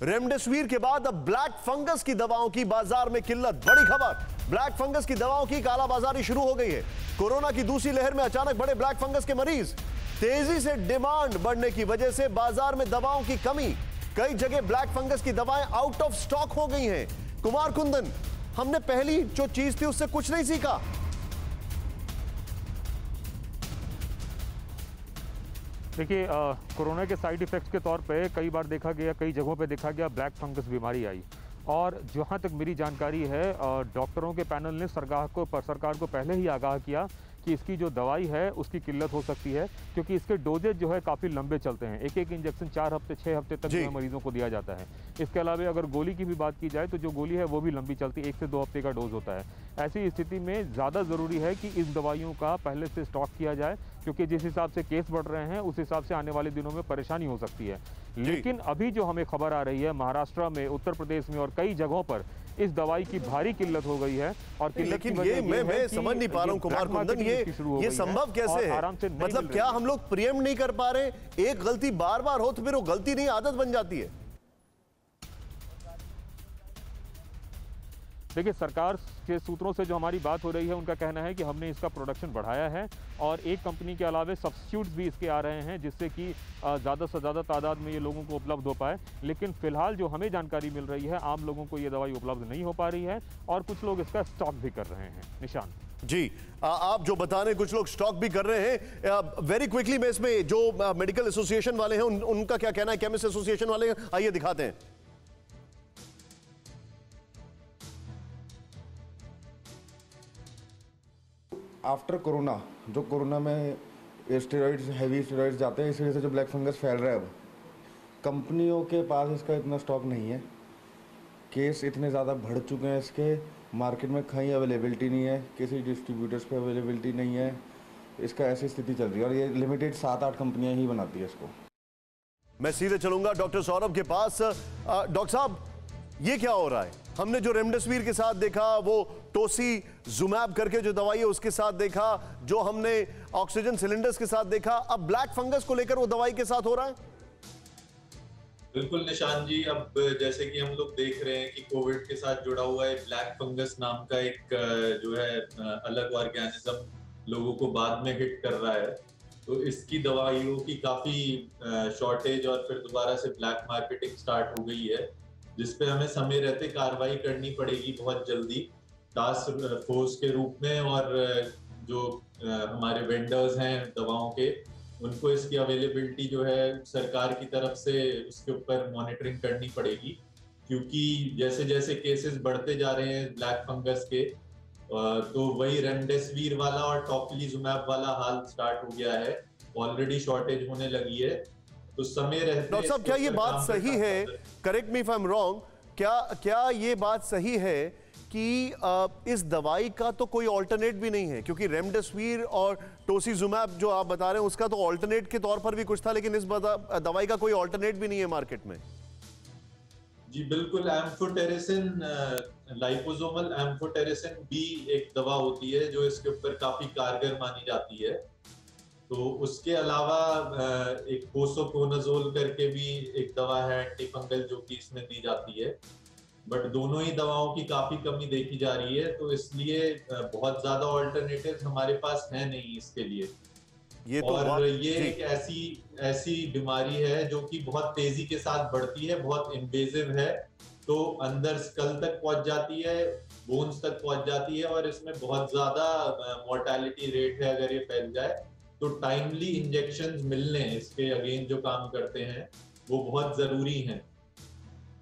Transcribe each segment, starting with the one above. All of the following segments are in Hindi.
रेमडेसिविर के बाद अब ब्लैक फंगस की दवाओं की बाजार में किल्लत। बड़ी खबर, ब्लैक फंगस की दवाओं की कालाबाजारी शुरू हो गई है। कोरोना की दूसरी लहर में अचानक बढ़े ब्लैक फंगस के मरीज। तेजी से डिमांड बढ़ने की वजह से बाजार में दवाओं की कमी। कई जगह ब्लैक फंगस की दवाएं आउट ऑफ स्टॉक हो गई हैं। कुमार कुंदन, हमने पहली जो चीज थी उससे कुछ नहीं सीखा। देखिए, कोरोना के साइड इफ़ेक्ट्स के तौर पे कई बार देखा गया, कई जगहों पे देखा गया ब्लैक फंगस बीमारी आई। और जहाँ तक मेरी जानकारी है, डॉक्टरों के पैनल ने सरकार को पहले ही आगाह किया कि इसकी जो दवाई है उसकी किल्लत हो सकती है, क्योंकि इसके डोजेज जो है काफ़ी लंबे चलते हैं। एक एक इंजेक्शन 4 हफ्ते 6 हफ्ते तक मरीजों को दिया जाता है। इसके अलावा अगर गोली की भी बात की जाए तो जो गोली है वो भी लंबी चलती है, 1 से 2 हफ्ते का डोज होता है। ऐसी स्थिति में ज़्यादा ज़रूरी है कि इस दवाइयों का पहले से स्टॉक किया जाए, क्योंकि जिस हिसाब से केस बढ़ रहे हैं उस हिसाब से आने वाले दिनों में परेशानी हो सकती है। लेकिन अभी जो हमें खबर आ रही है, महाराष्ट्र में, उत्तर प्रदेश में और कई जगहों पर इस दवाई की भारी किल्लत हो गई है। और लेकिन ये मैं समझ नहीं पा रहा हूं कुमार कुंदन, ये संभव कैसे है? मतलब क्या हम लोग प्रियम नहीं कर पा रहे? एक गलती बार बार हो तो फिर वो गलती नहीं आदत बन जाती है। देखिए, सरकार के सूत्रों से जो हमारी बात हो रही है उनका कहना है कि हमने इसका प्रोडक्शन बढ़ाया है और एक कंपनी के अलावा सब्स्टिट्यूट्स भी इसके आ रहे हैं, जिससे कि ज़्यादा से ज़्यादा तादाद में ये लोगों को उपलब्ध हो पाए। लेकिन फिलहाल जो हमें जानकारी मिल रही है, आम लोगों को ये दवाई उपलब्ध नहीं हो पा रही है और कुछ लोग इसका स्टॉक भी कर रहे हैं। निशान जी, आप जो बता रहे हैं कुछ लोग स्टॉक भी कर रहे हैं। वेरी क्विकली मैं इसमें जो मेडिकल एसोसिएशन वाले हैं उनका क्या कहना है, केमिस्ट एसोसिएशन वाले, आइए दिखाते हैं। आफ्टर कोरोना, जो कोरोना में स्टेरॉइड्स, हैवी स्टेरॉइड्स जाते हैं, इस वजह से जो ब्लैक फंगस फैल रहा है, अब कंपनियों के पास इसका इतना स्टॉक नहीं है। केस इतने ज़्यादा बढ़ चुके हैं इसके, मार्केट में कहीं अवेलेबिलिटी नहीं है, किसी डिस्ट्रीब्यूटर्स पे अवेलेबिलिटी नहीं है। इसका ऐसी स्थिति चल रही है और ये लिमिटेड 7-8 कंपनियाँ ही बनाती है इसको। मैं सीधे चलूंगा डॉक्टर सौरभ के पास। डॉक्टर साहब, ये क्या हो रहा है? हमने जो रेमडेसिविर के साथ देखा, वो टोसीजुमैब करके जो दवाई है उसके साथ देखा, जो हमने ऑक्सीजन सिलेंडर्स के साथ देखा, अब ब्लैक फंगस को लेकर वो दवाई के साथ हो रहा है। बिल्कुल निशान जी, अब जैसे कि हम लोग देख रहे हैं कि कोविड के साथ जुड़ा हुआ एक ब्लैक फंगस नाम का एक जो है अलग ऑर्गेनिज्म लोगों को बाद में हिट कर रहा है, तो इसकी दवाइयों की काफी शॉर्टेज और फिर दोबारा से ब्लैक मार्केटिंग स्टार्ट हो गई है, जिसपे हमें समय रहते कार्रवाई करनी पड़ेगी बहुत जल्दी टास्क फोर्स के रूप में। और जो हमारे वेंडर्स हैं दवाओं के, उनको इसकी अवेलेबिलिटी जो है सरकार की तरफ से उसके ऊपर मॉनिटरिंग करनी पड़ेगी, क्योंकि जैसे जैसे केसेस बढ़ते जा रहे हैं ब्लैक फंगस के, तो वही रेमडेसिविर वाला और टोसिलिजुमैब वाला हाल स्टार्ट हो गया है। ऑलरेडी शॉर्टेज होने लगी है, तो समय रहते। डॉक्टर साहब, क्या ये बात सही है, correct me if I am wrong, क्या ये बात सही है कि इस दवाई का तो कोई ऑल्टरनेट भी नहीं है? क्योंकि रेमडेसिविर और टोसिजुमैब जो आप बता रहे हैं उसका तो ऑल्टरनेट के तौर पर भी कुछ था, लेकिन इस दवाई का कोई ऑल्टरनेट भी नहीं है मार्केट में। जी बिल्कुल, एम्फोटेरिसिन, लाइपोसोमल एम्फोटेरिसिन भी एक दवा होती है जो इसके ऊपर काफी कारगर मानी जाती है। तो उसके अलावा एक पोसोकोनाजोल करके भी एक दवा है एंटीफंगल, जो कि इसमें दी जाती है। बट दोनों ही दवाओं की काफी कमी देखी जा रही है, तो इसलिए बहुत ज्यादा ऑल्टरनेटिव्स हमारे पास है नहीं इसके लिए। ये तो और ये एक ऐसी बीमारी है जो कि बहुत तेजी के साथ बढ़ती है, बहुत इन्वेजिव है, तो अंदर स्कल तक पहुंच जाती है, बोन्स तक पहुंच जाती है और इसमें बहुत ज्यादा मोर्टेलिटी रेट है अगर ये फैल जाए। तो टाइमली इंजेक्शंस मिलने इसके अगेंस्ट जो काम करते हैं वो बहुत जरूरी हैं।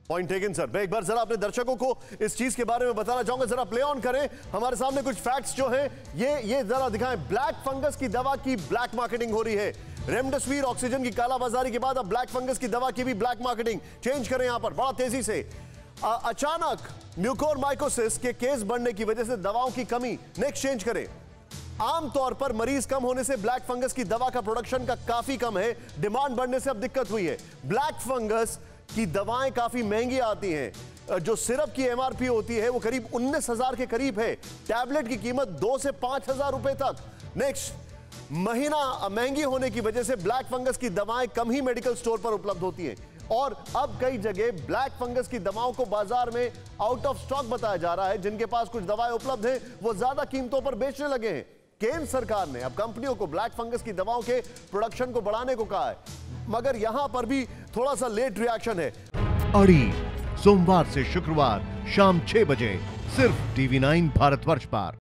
Point taken sir. मैं एक बार जरा अपने दर्शकों को इस चीज के बारे में बताना चाहूंगा, जरा प्ले ऑन करें। हमारे सामने कुछ फैक्ट्स जो हैं ये जरा दिखाएं। ब्लैक फंगस की दवा की ब्लैक मार्केटिंग हो रही है। रेमडेसिविर ऑक्सीजन की कालाबाजारी के बाद अब ब्लैक फंगस की दवा की भी ब्लैक मार्केटिंग। चेंज करें यहां पर बड़ा तेजी से। अचानक म्यूकोरमाइकोसिस के केस बढ़ने की वजह से दवाओं की कमी। नेक्स्ट चेंज करें। आमतौर पर मरीज कम होने से ब्लैक फंगस की दवा का प्रोडक्शन का काफी कम है, डिमांड बढ़ने से अब दिक्कत हुई है। ब्लैक फंगस की दवाएं काफी महंगी आती हैं। जो सिरप की एमआरपी होती है वो करीब 19,000 के करीब है। टैबलेट की कीमत 2 से 5,000 रुपए तक। नेक्स्ट, महीना महंगी होने की वजह से ब्लैक फंगस की दवाएं कम ही मेडिकल स्टोर पर उपलब्ध होती हैं। और अब कई जगह ब्लैक फंगस की दवाओं को बाजार में आउट ऑफ स्टॉक बताया जा रहा है। जिनके पास कुछ दवाएं उपलब्ध हैं वो ज्यादा कीमतों पर बेचने लगे हैं। केंद्र सरकार ने अब कंपनियों को ब्लैक फंगस की दवाओं के प्रोडक्शन को बढ़ाने को कहा है, मगर यहां पर भी थोड़ा सा लेट रिएक्शन है। अड़ी सोमवार से शुक्रवार शाम 6 बजे सिर्फ TV9 भारतवर्ष पर।